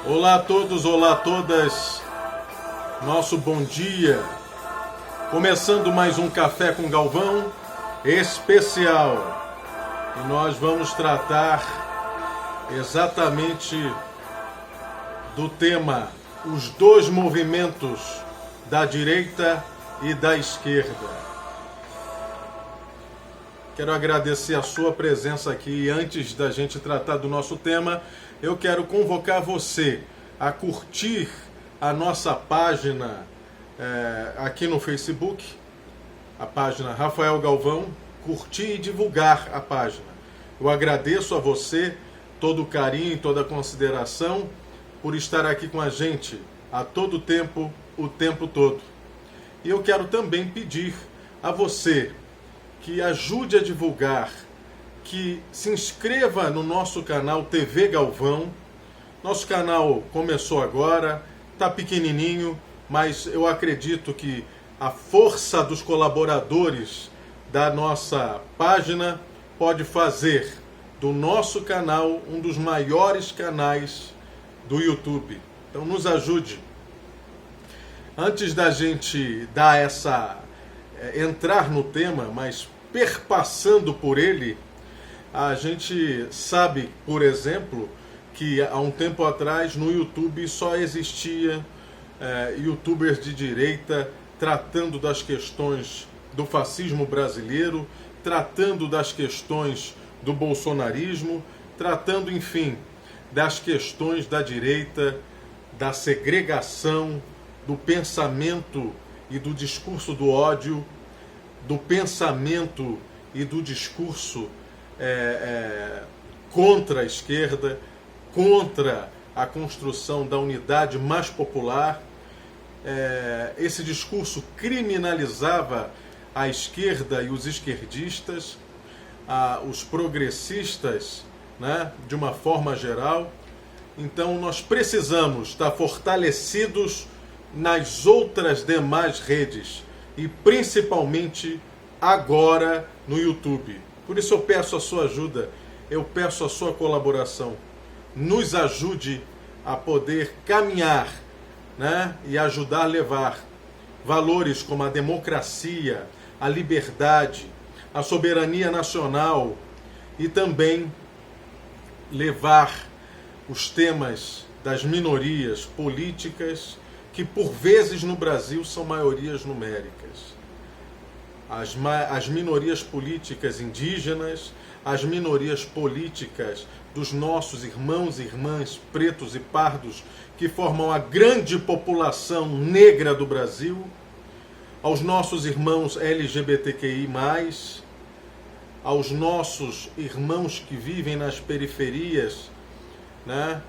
Olá a todos, olá a todas, nosso bom dia, começando mais um Café com Galvão especial, e nós vamos tratar exatamente do tema os dois movimentos da direita e da esquerda. Quero agradecer a sua presença aqui. Antes da gente tratar do nosso tema, eu quero convocar você a curtir a nossa página aqui no Facebook, a página Rafael Galvão, curtir e divulgar a página. Eu agradeço a você todo o carinho e toda a consideração por estar aqui com a gente a todo tempo, o tempo todo. E eu quero também pedir a você que ajude a divulgar, que se inscreva no nosso canal TV Galvão. Nosso canal começou agora, está pequenininho, mas eu acredito que a força dos colaboradores da nossa página pode fazer do nosso canal um dos maiores canais do YouTube. Então nos ajude. Antes da gente dar entrar no tema, mas perpassando por ele, a gente sabe, por exemplo, que há um tempo atrás no YouTube só existia youtubers de direita tratando das questões do fascismo brasileiro, tratando das questões do bolsonarismo, tratando, enfim, das questões da direita, da segregação, do pensamento e do discurso do ódio, do pensamento e do discurso contra a esquerda, contra a construção da unidade mais popular. Esse discurso criminalizava a esquerda e os esquerdistas, os progressistas, né, de uma forma geral. Então nós precisamos estar fortalecidos nas outras demais redes e principalmente agora no YouTube. Por isso eu peço a sua ajuda, eu peço a sua colaboração. Nos ajude a poder caminhar, né, e ajudar a levar valores como a democracia, a liberdade, a soberania nacional e também levar os temas das minorias políticas que por vezes no Brasil são maiorias numéricas. As minorias políticas indígenas, as minorias políticas dos nossos irmãos e irmãs pretos e pardos que formam a grande população negra do Brasil, aos nossos irmãos LGBTQI+, aos nossos irmãos que vivem nas periferias, né,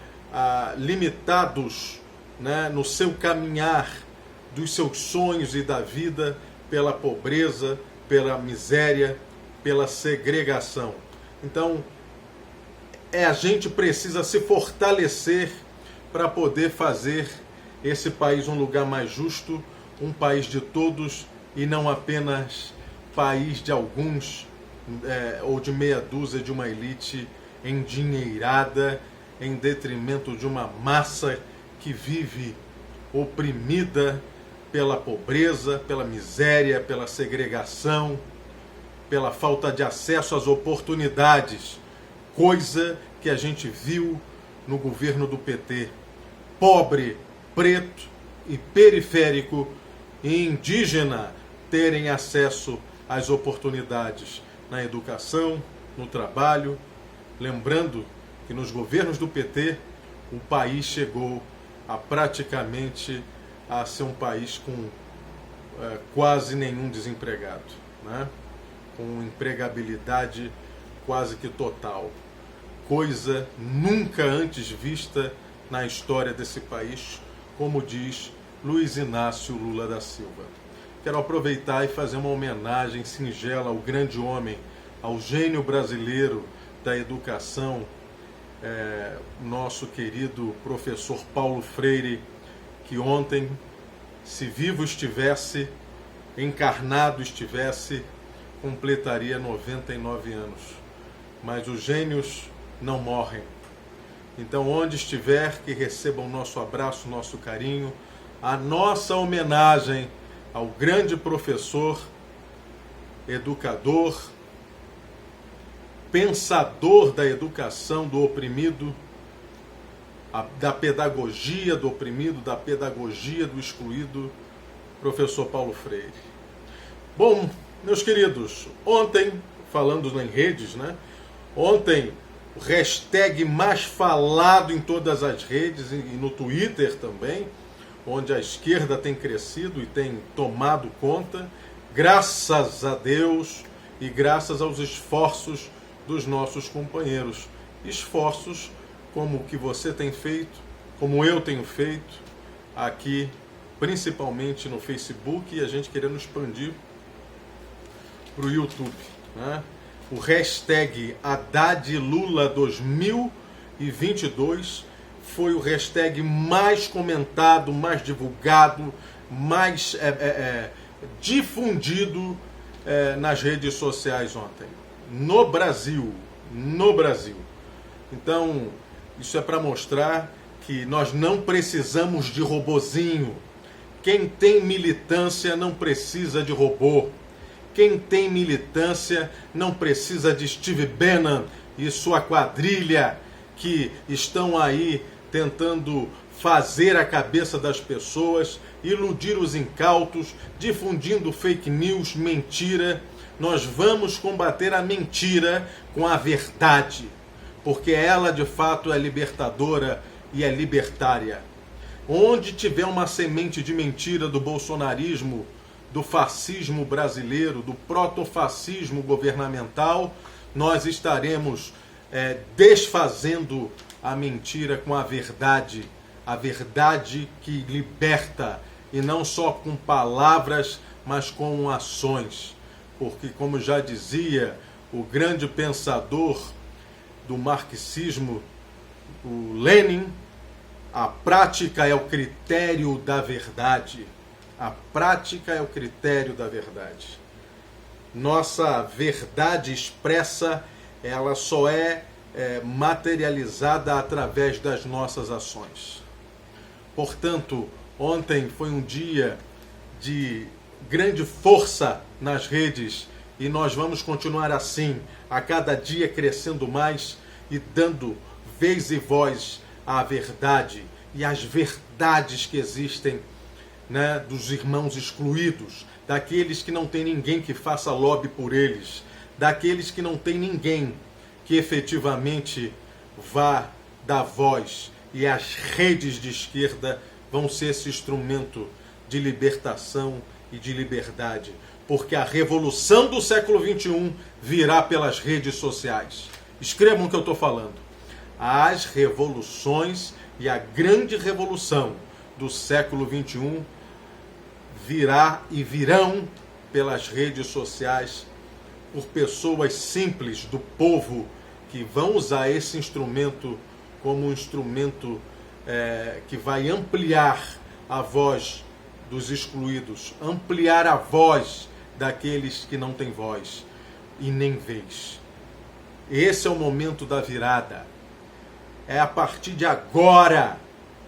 limitados, né, no seu caminhar dos seus sonhos e da vida pela pobreza, pela miséria, pela segregação. Então, a gente precisa se fortalecer para poder fazer esse país um lugar mais justo, um país de todos e não apenas país de alguns ou de meia dúzia de uma elite endinheirada em detrimento de uma massa que vive oprimida pela pobreza, pela miséria, pela segregação, pela falta de acesso às oportunidades, coisa que a gente viu no governo do PT. Pobre, preto e periférico e indígena terem acesso às oportunidades na educação, no trabalho. Lembrando que nos governos do PT o país chegou a praticamente a ser um país com quase nenhum desempregado, né? com empregabilidade quase que total. Coisa nunca antes vista na história desse país, como diz Luiz Inácio Lula da Silva. Quero aproveitar e fazer uma homenagem singela ao grande homem, ao gênio brasileiro da educação, nosso querido professor Paulo Freire, que ontem, se vivo estivesse, encarnado estivesse, completaria 99 anos. Mas os gênios não morrem. Então, onde estiver, que recebam nosso abraço, nosso carinho, a nossa homenagem ao grande professor, educador, pensador da educação do oprimido, da pedagogia do oprimido, da pedagogia do excluído, professor Paulo Freire. Bom, meus queridos, ontem, falando em redes, né? Ontem, o hashtag mais falado em todas as redes e no Twitter também, onde a esquerda tem crescido e tem tomado conta, graças a Deus e graças aos esforços dos nossos companheiros. Esforços como o que você tem feito, como eu tenho feito aqui, principalmente no Facebook, e a gente querendo expandir para o YouTube, né? O hashtag Haddad Lula 2022 foi o hashtag mais comentado, mais divulgado, mais difundido nas redes sociais ontem. No Brasil. Então, isso é para mostrar que nós não precisamos de robozinho. Quem tem militância não precisa de robô. Quem tem militância não precisa de Steve Bannon e sua quadrilha que estão aí tentando fazer a cabeça das pessoas, iludir os incautos, difundindo fake news, mentira. Nós vamos combater a mentira com a verdade, porque ela de fato é libertadora e é libertária. Onde tiver uma semente de mentira do bolsonarismo, do fascismo brasileiro, do protofascismo governamental, nós estaremos desfazendo a mentira com a verdade que liberta, e não só com palavras, mas com ações. Porque, como já dizia o grande pensador do marxismo, o Lenin, a prática é o critério da verdade. A prática é o critério da verdade. Nossa verdade expressa, ela só é materializada através das nossas ações. Portanto, ontem foi um dia de grande força nas redes e nós vamos continuar assim, a cada dia crescendo mais e dando vez e voz à verdade e às verdades que existem, né, dos irmãos excluídos, daqueles que não tem ninguém que faça lobby por eles, daqueles que não tem ninguém que efetivamente vá dar voz. E as redes de esquerda vão ser esse instrumento de libertação e de liberdade, porque a revolução do século XXI virá pelas redes sociais. Escrevam o que eu estou falando. As revoluções e a grande revolução do século XXI virá e virão pelas redes sociais, por pessoas simples do povo que vão usar esse instrumento como um instrumento que vai ampliar a voz dos excluídos, ampliar a voz daqueles que não têm voz e nem vez. Esse é o momento da virada. É a partir de agora,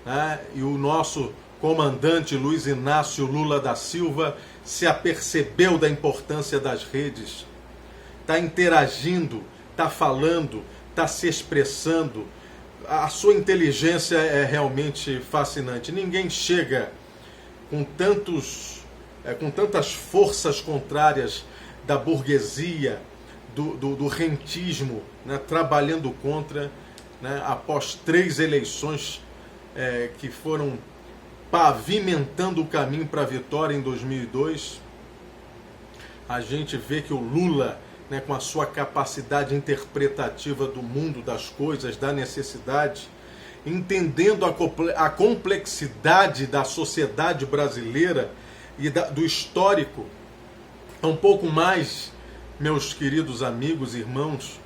né? E o nosso comandante Luiz Inácio Lula da Silva se apercebeu da importância das redes, está interagindo, está falando, está se expressando. A sua inteligência é realmente fascinante. Ninguém chega com tantas forças contrárias da burguesia, do rentismo, né, trabalhando contra, né, após 3 eleições que foram pavimentando o caminho para a vitória em 2002. A gente vê que o Lula né, com a sua capacidade interpretativa do mundo, das coisas, da necessidade, entendendo a complexidade da sociedade brasileira e do histórico, um pouco mais, meus queridos amigos e irmãos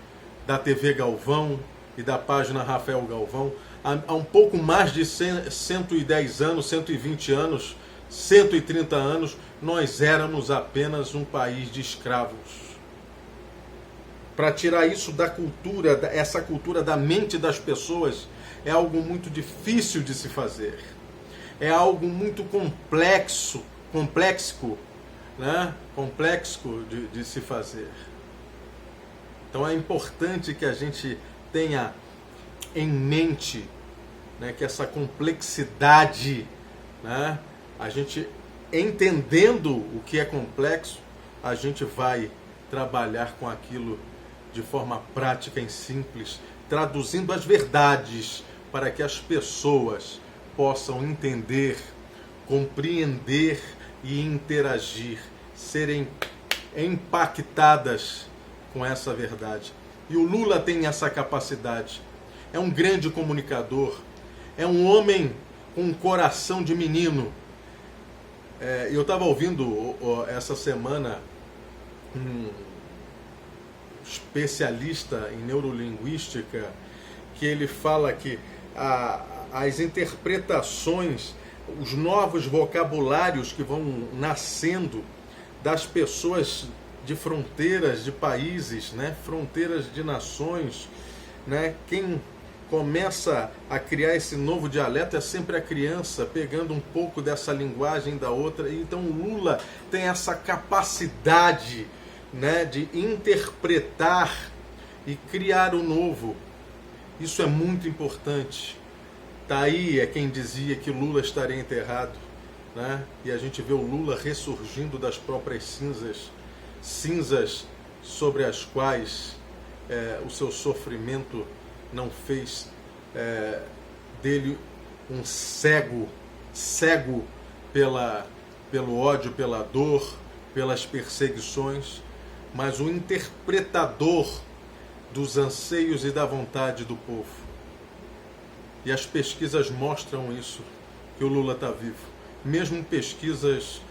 da TV Galvão e da página Rafael Galvão, há um pouco mais de 110 anos, 120 anos, 130 anos, nós éramos apenas um país de escravos. Para tirar isso da cultura, essa cultura da mente das pessoas, é algo muito difícil de se fazer. É algo muito complexo, né? Complexo de se fazer. Então é importante que a gente tenha em mente, né, que essa complexidade, né, a gente entendendo o que é complexo, a gente vai trabalhar com aquilo de forma prática e simples, traduzindo as verdades para que as pessoas possam entender, compreender e interagir, serem impactadas com essa verdade. E o Lula tem essa capacidade. É um grande comunicador, é um homem com um coração de menino. Eu estava ouvindo essa semana um especialista em neurolinguística, que ele fala que as interpretações, os novos vocabulários que vão nascendo das pessoas de fronteiras de países, né, fronteiras de nações, né, quem começa a criar esse novo dialeto é sempre a criança, pegando um pouco dessa linguagem da outra. Então o Lula tem essa capacidade, né, de interpretar e criar o novo. Isso é muito importante. Daí é quem dizia que Lula estaria enterrado, né? E a gente vê o Lula ressurgindo das próprias cinzas sobre as quais o seu sofrimento não fez dele um cego pelo ódio, pela dor, pelas perseguições, mas um interpretador dos anseios e da vontade do povo. E as pesquisas mostram isso, que o Lula está vivo. Mesmo pesquisas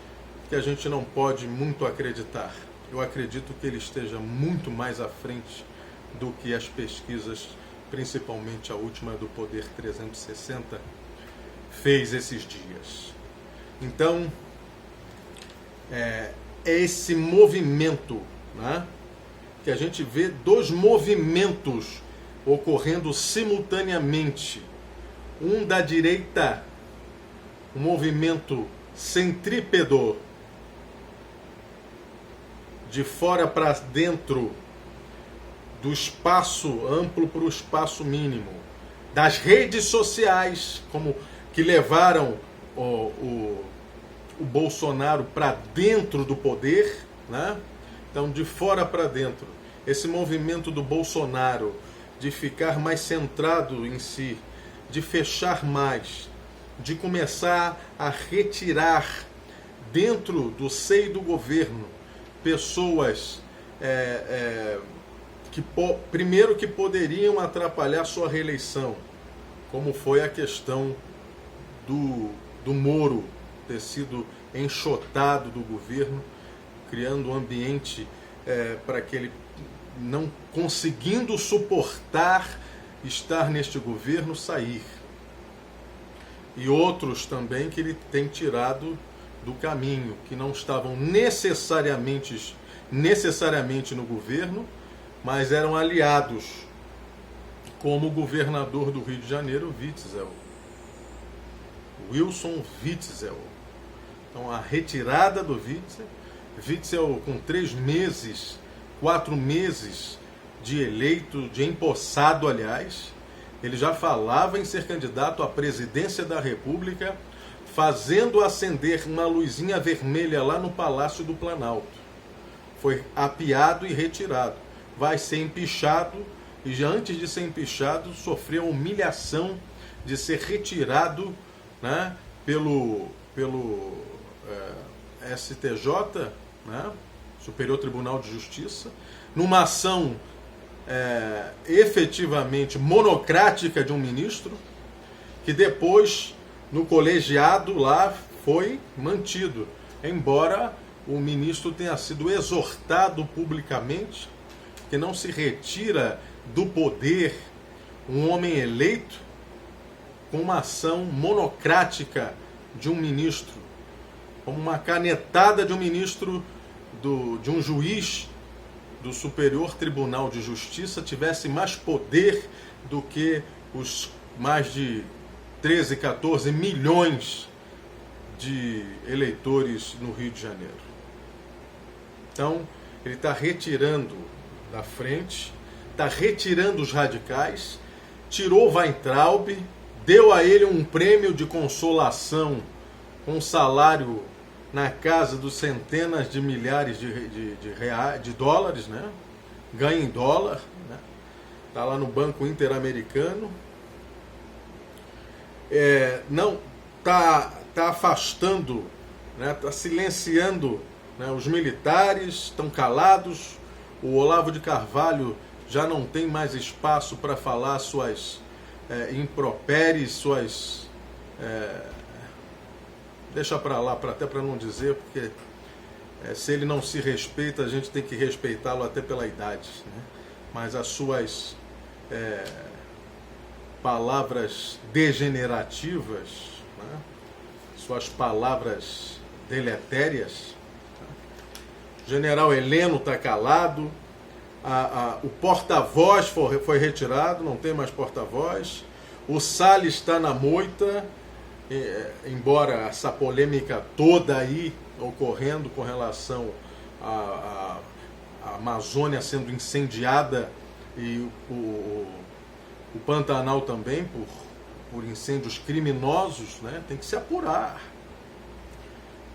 que a gente não pode muito acreditar. Eu acredito que ele esteja muito mais à frente do que as pesquisas, principalmente a última do Poder 360, fez esses dias. Então, é esse movimento, né, que a gente vê dois movimentos ocorrendo simultaneamente. Um da direita, um movimento centrípedo, de fora para dentro, do espaço amplo para o espaço mínimo, das redes sociais, como que levaram o Bolsonaro para dentro do poder, né? Então, de fora para dentro, esse movimento do Bolsonaro de ficar mais centrado em si, de fechar mais, de começar a retirar dentro do seio do governo pessoas primeiro que poderiam atrapalhar sua reeleição, como foi a questão do Moro ter sido enxotado do governo, criando um ambiente para que ele, não conseguindo suportar estar neste governo, sair. E outros também que ele tem tirado do caminho, que não estavam necessariamente no governo, mas eram aliados, como o governador do Rio de Janeiro, Witzel. Wilson Witzel. Então, a retirada do Witzel com 4 meses de eleito, de empossado, aliás, ele já falava em ser candidato à presidência da República, fazendo acender uma luzinha vermelha lá no Palácio do Planalto. Foi apiado e retirado. Vai ser empichado, e já antes de ser empichado, sofreu a humilhação de ser retirado, né, pelo STJ, né, Superior Tribunal de Justiça, numa ação efetivamente monocrática de um ministro, que depois, no colegiado lá, foi mantido, embora o ministro tenha sido exortado publicamente que não se retira do poder um homem eleito com uma ação monocrática de um ministro, como uma canetada de um ministro, de um juiz do Superior Tribunal de Justiça tivesse mais poder do que os mais de 13, 14 milhões de eleitores no Rio de Janeiro. Então, ele está retirando da frente, está retirando os radicais, tirou Weintraub, deu a ele um prêmio de consolação com um salário na casa dos centenas de milhares de dólares, né? Ganha em dólar, né? Está lá no Banco Interamericano. Não está afastando, né? Está silenciando, né? Os militares estão calados. O Olavo de Carvalho já não tem mais espaço para falar suas impropéries, suas... deixa para lá, até para não dizer, porque se ele não se respeita, a gente tem que respeitá-lo até pela idade, né? Mas as suas palavras degenerativas, né? Suas palavras deletérias. O general Heleno está calado, o porta-voz foi retirado, não tem mais porta-voz, o Salles está na moita, embora essa polêmica toda aí ocorrendo com relação à Amazônia sendo incendiada e o Pantanal também por incêndios criminosos, né? Tem que se apurar.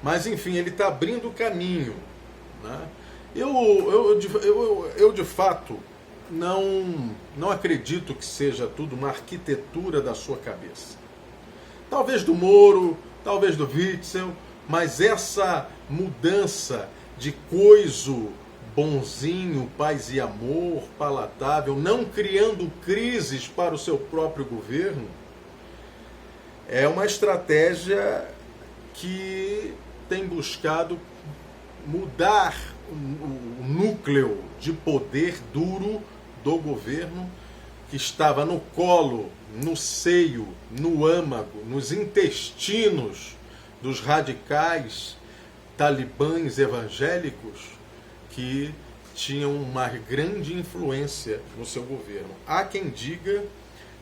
Mas enfim, ele está abrindo o caminho, né? Eu de fato não acredito que seja tudo uma arquitetura da sua cabeça. Talvez do Moro, talvez do Witzel, mas essa mudança de coiso bonzinho, paz e amor, palatável, não criando crises para o seu próprio governo, é uma estratégia que tem buscado mudar o núcleo de poder duro do governo, que estava no colo, no seio, no âmago, nos intestinos dos radicais talibãs evangélicos que tinham uma grande influência no seu governo. Há quem diga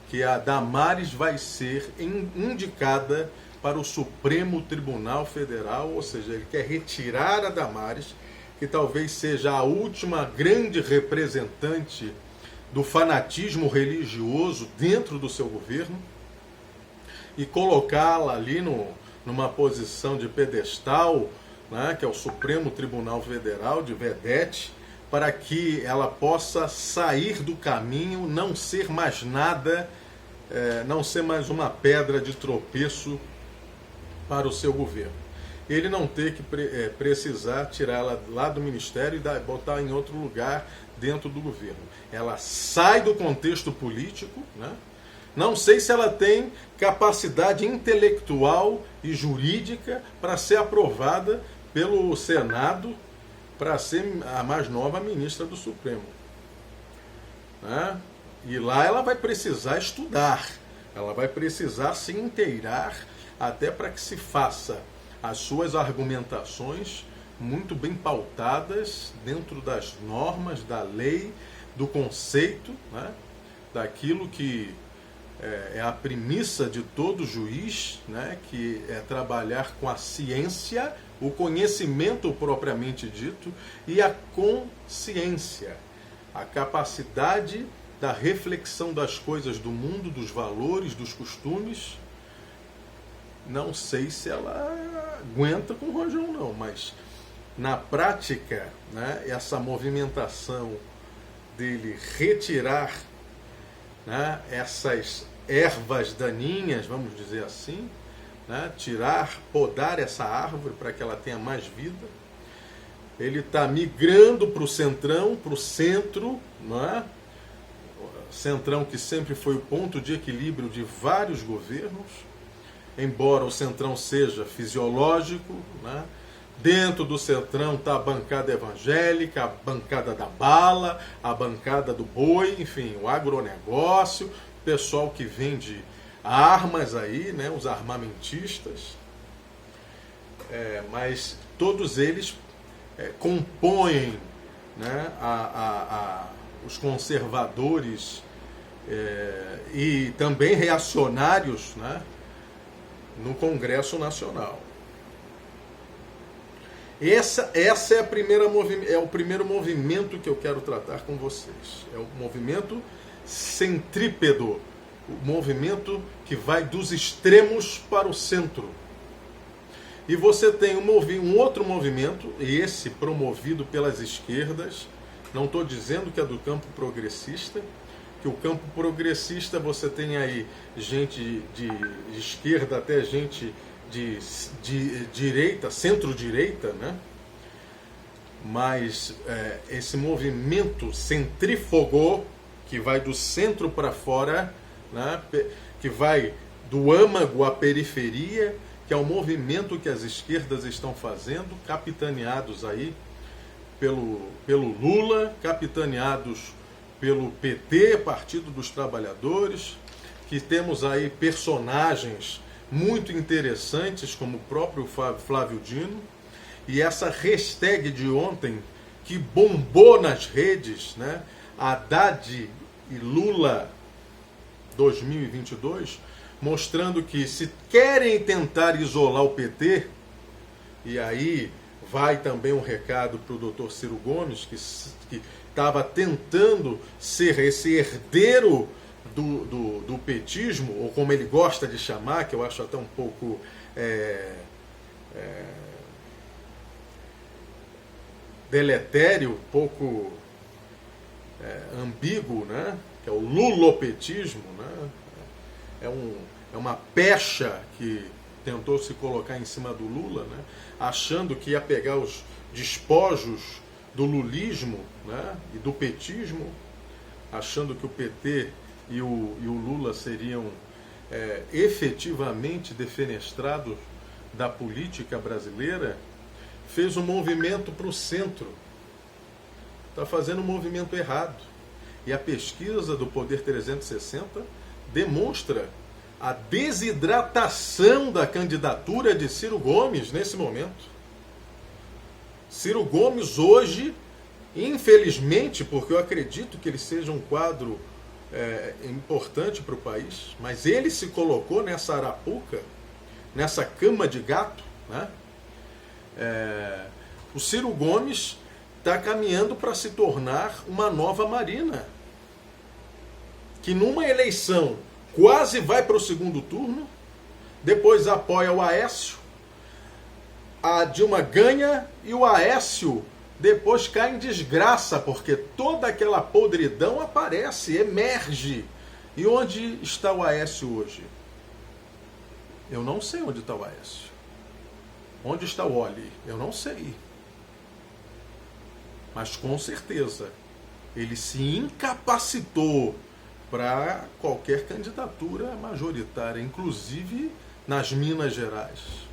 que a Damares vai ser indicada para o Supremo Tribunal Federal, ou seja, ele quer retirar a Damares, que talvez seja a última grande representante do fanatismo religioso dentro do seu governo, e colocá-la ali numa posição de pedestal, né, que é o Supremo Tribunal Federal, de vedete, para que ela possa sair do caminho, não ser mais nada, não ser mais uma pedra de tropeço para o seu governo. Ele não ter que precisar tirá-la lá do ministério e botar em outro lugar dentro do governo. Ela sai do contexto político, né? Não sei se ela tem capacidade intelectual e jurídica para ser aprovada pelo Senado para ser a mais nova ministra do Supremo, né? E lá ela vai precisar estudar, ela vai precisar se inteirar até para que se faça as suas argumentações muito bem pautadas dentro das normas, da lei, do conceito, né? Daquilo que é a premissa de todo juiz, né? Que é trabalhar com a ciência, o conhecimento propriamente dito e a consciência, a capacidade da reflexão das coisas do mundo, dos valores, dos costumes. Não sei se ela aguenta com o Rojão não, mas na prática, né, essa movimentação dele retirar, né, essas ervas daninhas, vamos dizer assim, né, podar essa árvore para que ela tenha mais vida, ele está migrando para o centrão, para o centro, não é? Centrão que sempre foi o ponto de equilíbrio de vários governos, embora o centrão seja fisiológico, né? Dentro do centrão está a bancada evangélica, a bancada da bala, a bancada do boi, enfim, o agronegócio, o pessoal que vende armas aí, né? Os armamentistas, mas todos eles compõem, né? Os conservadores e também reacionários, né? No Congresso Nacional. Essa é o primeiro movimento que eu quero tratar com vocês. É o movimento centrípedo, o movimento que vai dos extremos para o centro. E você tem um outro movimento, e esse promovido pelas esquerdas. Não estou dizendo que é do campo progressista, que o campo progressista você tem aí gente de esquerda até gente de direita, centro-direita, né? Mas esse movimento centrífugo, que vai do centro para fora, né? Que vai do âmago à periferia, que é o movimento que as esquerdas estão fazendo, capitaneados aí pelo Lula, capitaneados pelo PT, Partido dos Trabalhadores, que temos aí personagens muito interessantes, como o próprio Flávio Dino, e essa hashtag de ontem, que bombou nas redes, né? Haddad e Lula 2022, mostrando que se querem tentar isolar o PT, e aí vai também um recado para o Dr. Ciro Gomes, que estava tentando ser esse herdeiro do petismo, ou como ele gosta de chamar, que eu acho até um pouco deletério, um pouco ambíguo, né? Que é o lulopetismo, né? É uma pecha que tentou se colocar em cima do Lula, né? Achando que ia pegar os despojos do lulismo, né? E do petismo, achando que o PT e o Lula seriam efetivamente defenestrados da política brasileira, fez um movimento para o centro. Está fazendo um movimento errado. E a pesquisa do Poder 360 demonstra a desidratação da candidatura de Ciro Gomes nesse momento. Ciro Gomes hoje, infelizmente, porque eu acredito que ele seja um quadro importante para o país, mas ele se colocou nessa arapuca, nessa cama de gato, né? O Ciro Gomes está caminhando para se tornar uma nova Marina, que numa eleição quase vai para o segundo turno, depois apoia o Aécio, a Dilma ganha e o Aécio depois cai em desgraça, porque toda aquela podridão aparece, emerge. E onde está o Aécio hoje? Eu não sei onde está o Aécio. Onde está o Oli? Eu não sei. Mas com certeza ele se incapacitou para qualquer candidatura majoritária, inclusive nas Minas Gerais.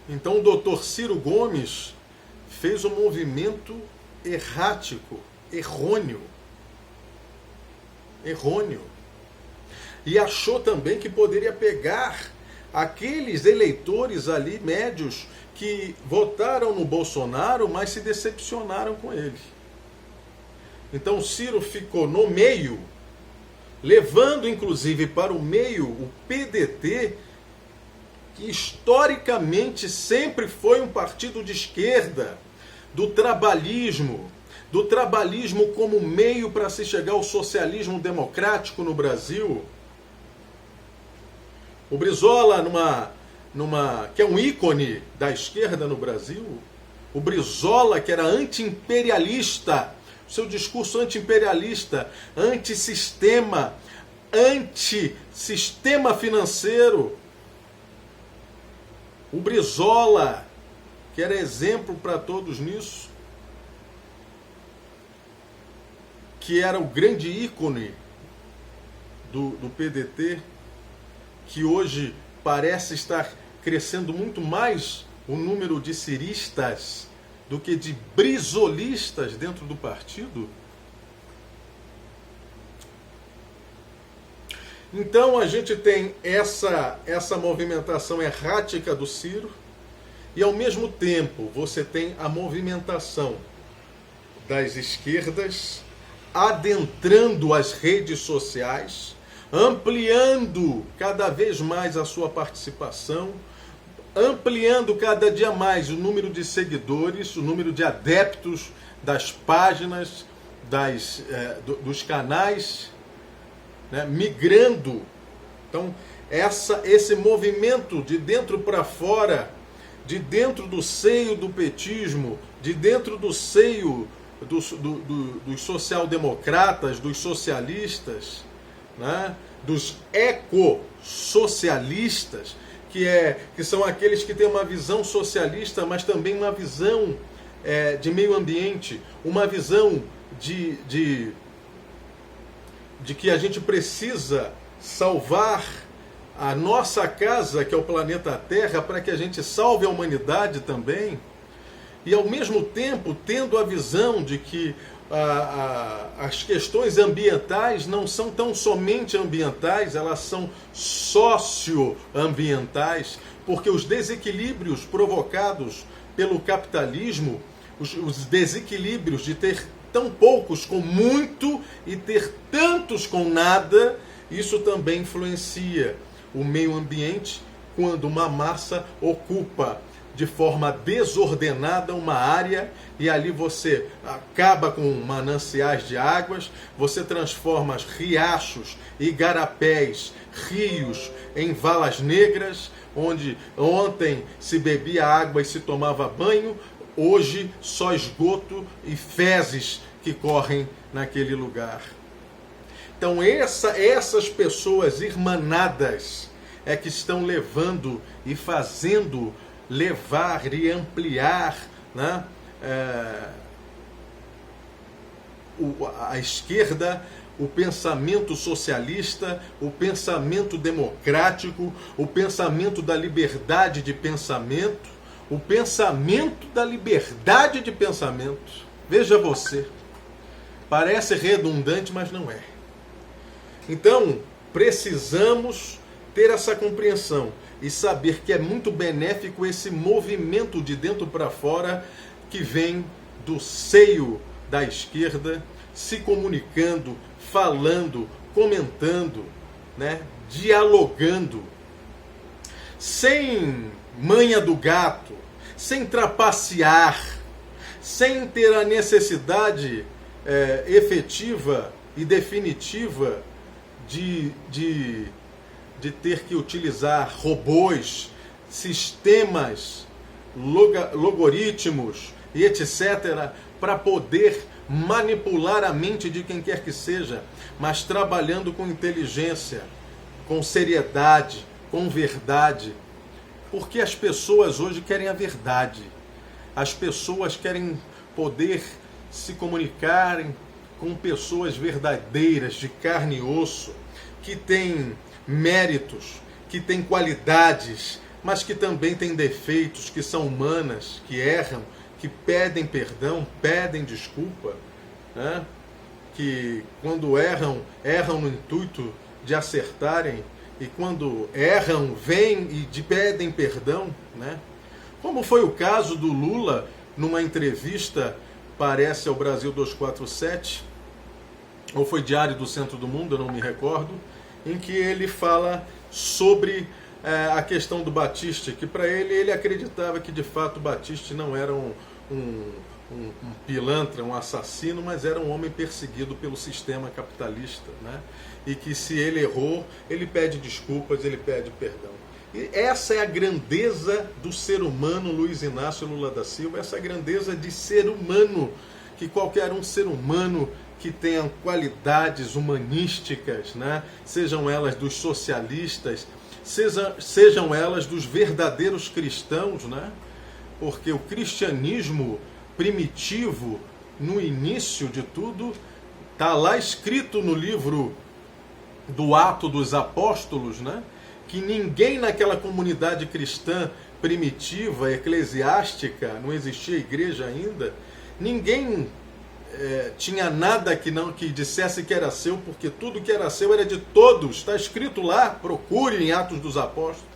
Então o doutor Ciro Gomes fez um movimento errático, errôneo. E achou também que poderia pegar aqueles eleitores ali médios que votaram no Bolsonaro, mas se decepcionaram com ele. Então Ciro ficou no meio, levando inclusive para o meio o PDT, que historicamente sempre foi um partido de esquerda, do trabalhismo como meio para se chegar ao socialismo democrático no Brasil. O Brizola, que é um ícone da esquerda no Brasil, o Brizola, que era anti-imperialista, seu discurso anti-imperialista, antissistema financeiro. O Brizola, que era exemplo para todos nisso, que era o grande ícone do PDT, que hoje parece estar crescendo muito mais o número de ciristas do que de brizolistas dentro do partido. Então a gente tem essa movimentação errática do Ciro, e ao mesmo tempo você tem a movimentação das esquerdas adentrando as redes sociais, ampliando cada vez mais a sua participação, ampliando cada dia mais o número de seguidores, o número de adeptos das páginas, dos canais, né, migrando. Então, esse movimento de dentro para fora, de dentro do seio do petismo, de dentro do seio dos social-democratas, dos socialistas, né, dos ecossocialistas, que são aqueles que têm uma visão socialista, mas também uma visão de meio ambiente, uma visão de que a gente precisa salvar a nossa casa, que é o planeta Terra, para que a gente salve a humanidade também, e ao mesmo tempo tendo a visão de que as questões ambientais não são tão somente ambientais, elas são socioambientais, porque os desequilíbrios provocados pelo capitalismo, os desequilíbrios de ter tão poucos com muito e ter tantos com nada, isso também influencia o meio ambiente quando uma massa ocupa de forma desordenada uma área, e ali você acaba com mananciais de águas, você transforma riachos, igarapés, rios em valas negras, onde ontem se bebia água e se tomava banho, hoje só esgoto e fezes que correm naquele lugar. Então essas pessoas irmanadas é que estão levando e fazendo levar e ampliar, né, a esquerda, o pensamento socialista, o pensamento democrático, o pensamento da liberdade de pensamento, o pensamento da liberdade de pensamento. Veja você, parece redundante, mas não é. Então, precisamos ter essa compreensão e saber que é muito benéfico esse movimento de dentro para fora que vem do seio da esquerda, se comunicando, falando, comentando, né, dialogando, sem manha do gato, sem trapacear, sem ter a necessidade efetiva e definitiva de ter que utilizar robôs, sistemas, logaritmos e etc. para poder manipular a mente de quem quer que seja, mas trabalhando com inteligência, com seriedade, com verdade. Porque as pessoas hoje querem a verdade. As pessoas querem poder se comunicarem com pessoas verdadeiras, de carne e osso, que têm méritos, que têm qualidades, mas que também têm defeitos, que são humanas, que erram, que pedem perdão, pedem desculpa, né? Que quando erram no intuito de acertarem, e quando erram, vêm e pedem perdão, né? Como foi o caso do Lula, numa entrevista, parece ao Brasil 247, ou foi Diário do Centro do Mundo, eu não me recordo, em que ele fala sobre a questão do Batiste, que para ele acreditava que de fato o Batiste não era um pilantra, um assassino, mas era um homem perseguido pelo sistema capitalista, né? E que se ele errou, ele pede desculpas, ele pede perdão. E essa é a grandeza do ser humano, Luiz Inácio Lula da Silva, essa grandeza de ser humano, que qualquer um ser humano que tenha qualidades humanísticas, né? Sejam elas dos socialistas, sejam elas dos verdadeiros cristãos, né? porque o cristianismo primitivo, no início de tudo, está lá escrito no livro do Ato dos Apóstolos, né? Que ninguém naquela comunidade cristã primitiva, eclesiástica, não existia igreja ainda, ninguém tinha nada que dissesse que era seu, porque tudo que era seu era de todos. Está escrito lá, procure em Atos dos Apóstolos.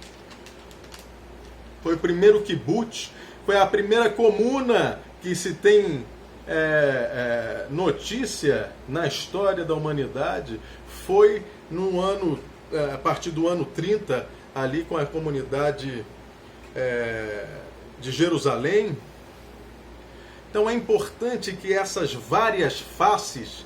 Foi o primeiro kibbutz, foi a primeira comuna que se tem notícia na história da humanidade. Foi no ano, a partir do ano 30, ali com a comunidade de Jerusalém. Então é importante que essas várias faces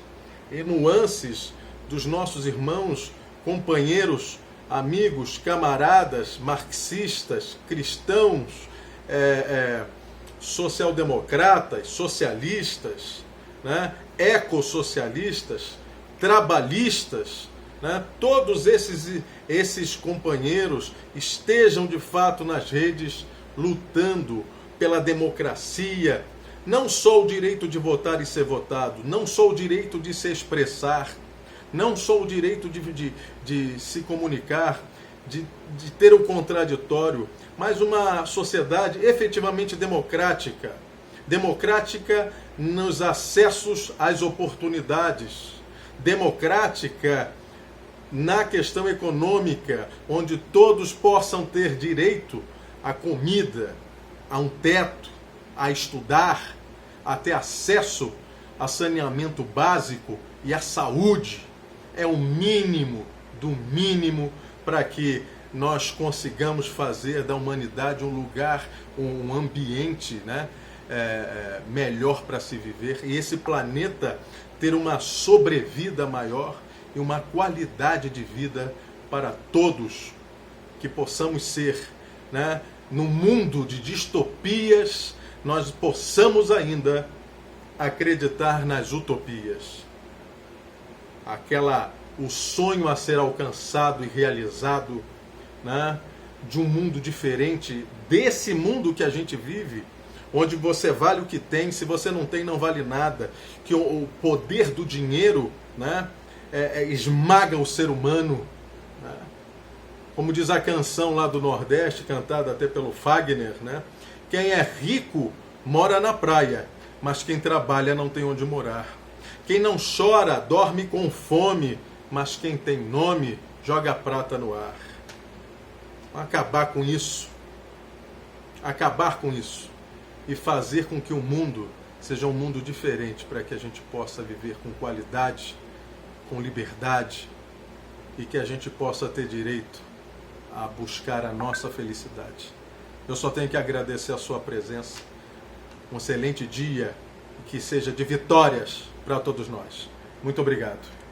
e nuances dos nossos irmãos, companheiros, amigos, camaradas, marxistas, cristãos, social-democratas, socialistas, né, ecossocialistas, trabalhistas, né, todos esses companheiros estejam de fato nas redes lutando pela democracia, não só o direito de votar e ser votado, não só o direito de se expressar, não só o direito de se comunicar, de ter o contraditório, mas uma sociedade efetivamente democrática. Democrática nos acessos às oportunidades. Democrática na questão econômica, onde todos possam ter direito à comida, a um teto, a estudar, a ter acesso a saneamento básico e à saúde. É o mínimo do mínimo para que nós consigamos fazer da humanidade um lugar, um ambiente, né, melhor para se viver, e esse planeta ter uma sobrevida maior e uma qualidade de vida para todos, que possamos ser, né, no mundo de distopias, nós possamos ainda acreditar nas utopias. O sonho a ser alcançado e realizado, né, de um mundo diferente desse mundo que a gente vive, onde você vale o que tem, se você não tem, não vale nada, que o poder do dinheiro, né, esmaga o ser humano, né? Como diz a canção lá do Nordeste, cantada até pelo Fagner, né? Quem é rico mora na praia, mas quem trabalha não tem onde morar. Quem não chora dorme com fome, mas quem tem nome joga prata no ar. Acabar com isso. Acabar com isso. E fazer com que o mundo seja um mundo diferente, para que a gente possa viver com qualidade, com liberdade, e que a gente possa ter direito a buscar a nossa felicidade. Eu só tenho que agradecer a sua presença. Um excelente dia, que seja de vitórias para todos nós. Muito obrigado.